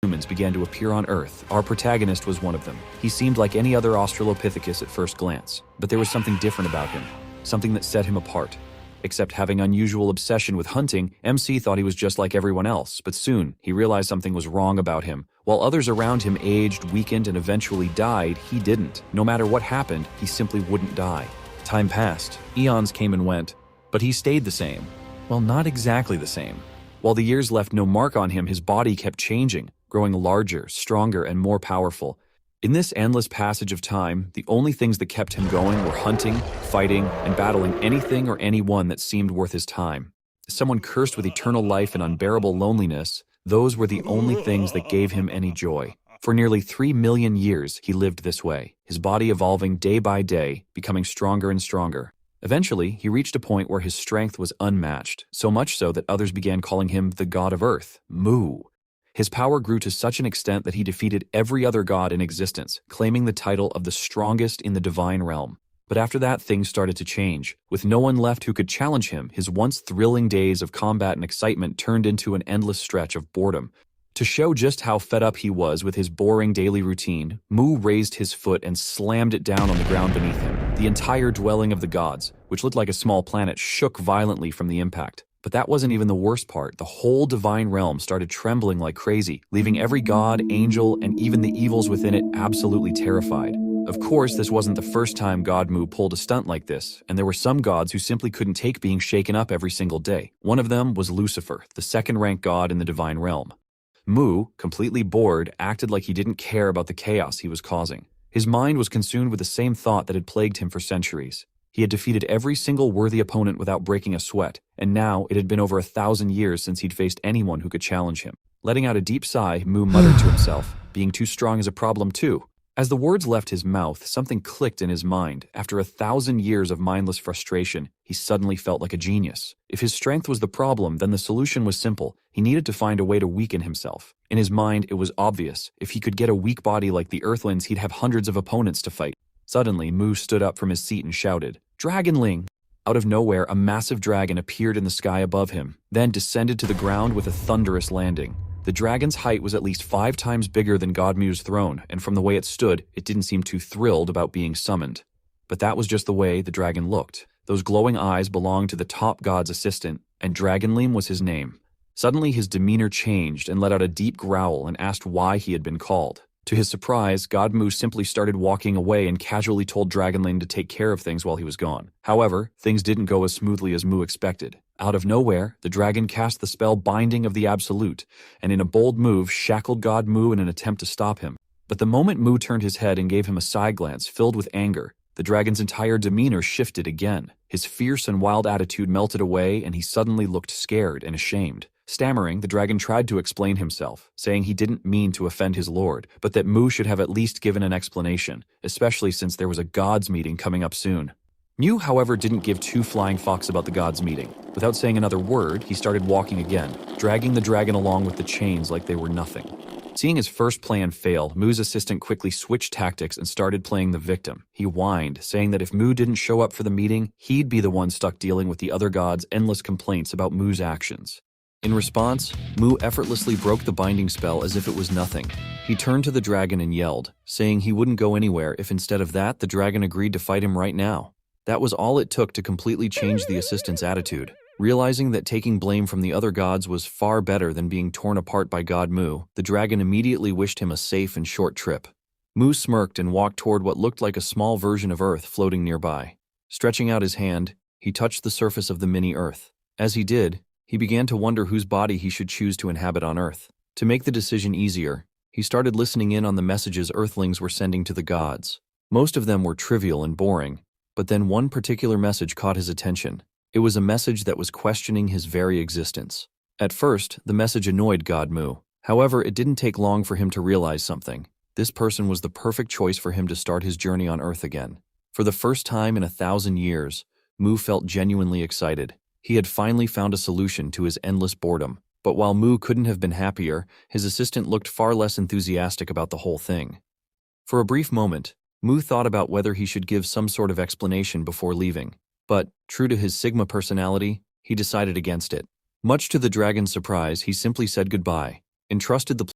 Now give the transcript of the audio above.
humans began to appear on Earth, our protagonist was one of them. He seemed like any other Australopithecus at first glance, but there was something different about him, something that set him apart. Except having unusual obsession with hunting, MC thought he was just like everyone else, but soon he realized something was wrong about him. While others around him aged, weakened, and eventually died, he didn't. No matter what happened, he simply wouldn't die. Time passed, eons came and went, but he stayed the same. Well, not exactly the same. While the years left no mark on him, his body kept changing, growing larger, stronger, and more powerful. In this endless passage of time, the only things that kept him going were hunting, fighting, and battling anything or anyone that seemed worth his time. As someone cursed with eternal life and unbearable loneliness, those were the only things that gave him any joy. For nearly 3 million years, he lived this way, his body evolving day by day, becoming stronger and stronger. Eventually, he reached a point where his strength was unmatched, so much so that others began calling him the god of Earth, Mu. His power grew to such an extent that he defeated every other god in existence, claiming the title of the strongest in the divine realm. But after that, things started to change. With no one left who could challenge him, his once thrilling days of combat and excitement turned into an endless stretch of boredom. To show just how fed up he was with his boring daily routine, Mu raised his foot and slammed it down on the ground beneath him. The entire dwelling of the gods, which looked like a small planet, shook violently from the impact. But that wasn't even the worst part. The whole divine realm started trembling like crazy, leaving every god, angel, and even the evils within it absolutely terrified. Of course, this wasn't the first time God Mu pulled a stunt like this, and there were some gods who simply couldn't take being shaken up every single day. One of them was Lucifer, the second-ranked god in the divine realm. Mu, completely bored, acted like he didn't care about the chaos he was causing. His mind was consumed with the same thought that had plagued him for centuries. He had defeated every single worthy opponent without breaking a sweat, and now it had been over 1,000 years since he'd faced anyone who could challenge him. Letting out a deep sigh, Mu muttered to himself, being too strong is a problem too. As the words left his mouth, something clicked in his mind. After 1,000 years of mindless frustration, he suddenly felt like a genius. If his strength was the problem, then the solution was simple. He needed to find a way to weaken himself. In his mind, it was obvious. If he could get a weak body like the Earthlings, he'd have hundreds of opponents to fight. Suddenly, Mu stood up from his seat and shouted, "Dragonling!" Out of nowhere, a massive dragon appeared in the sky above him, then descended to the ground with a thunderous landing. The dragon's height was at least 5 times bigger than God Mu's throne, and from the way it stood, it didn't seem too thrilled about being summoned. But that was just the way the dragon looked. Those glowing eyes belonged to the top god's assistant, and Dragonling was his name. Suddenly, his demeanor changed and let out a deep growl and asked why he had been called. To his surprise, God Mu simply started walking away and casually told Dragonling to take care of things while he was gone. However, things didn't go as smoothly as Mu expected. Out of nowhere, the dragon cast the spell Binding of the Absolute, and in a bold move, shackled God Mu in an attempt to stop him. But the moment Mu turned his head and gave him a side glance filled with anger, the dragon's entire demeanor shifted again. His fierce and wild attitude melted away, and he suddenly looked scared and ashamed. Stammering, the dragon tried to explain himself, saying he didn't mean to offend his lord, but that Mu should have at least given an explanation, especially since there was a gods meeting coming up soon. Mu, however, didn't give 2 flying fucks about the gods meeting. Without saying another word, he started walking again, dragging the dragon along with the chains like they were nothing. Seeing his first plan fail, Mu's assistant quickly switched tactics and started playing the victim. He whined, saying that if Mu didn't show up for the meeting, he'd be the one stuck dealing with the other gods' endless complaints about Mu's actions. In response, Mu effortlessly broke the binding spell as if it was nothing. He turned to the dragon and yelled, saying he wouldn't go anywhere if instead of that, the dragon agreed to fight him right now. That was all it took to completely change the assistant's attitude. Realizing that taking blame from the other gods was far better than being torn apart by God Mu, the dragon immediately wished him a safe and short trip. Mu smirked and walked toward what looked like a small version of Earth floating nearby. Stretching out his hand, he touched the surface of the mini-Earth. As he did, he began to wonder whose body he should choose to inhabit on Earth. To make the decision easier, he started listening in on the messages Earthlings were sending to the gods. Most of them were trivial and boring, but then one particular message caught his attention. It was a message that was questioning his very existence. At first, the message annoyed God Mu. However, it didn't take long for him to realize something. This person was the perfect choice for him to start his journey on Earth again. For the first time in 1,000 years, Mu felt genuinely excited. He had finally found a solution to his endless boredom. But while Mu couldn't have been happier, his assistant looked far less enthusiastic about the whole thing. For a brief moment, Mu thought about whether he should give some sort of explanation before leaving. But, true to his Sigma personality, he decided against it. Much to the dragon's surprise, he simply said goodbye, entrusted the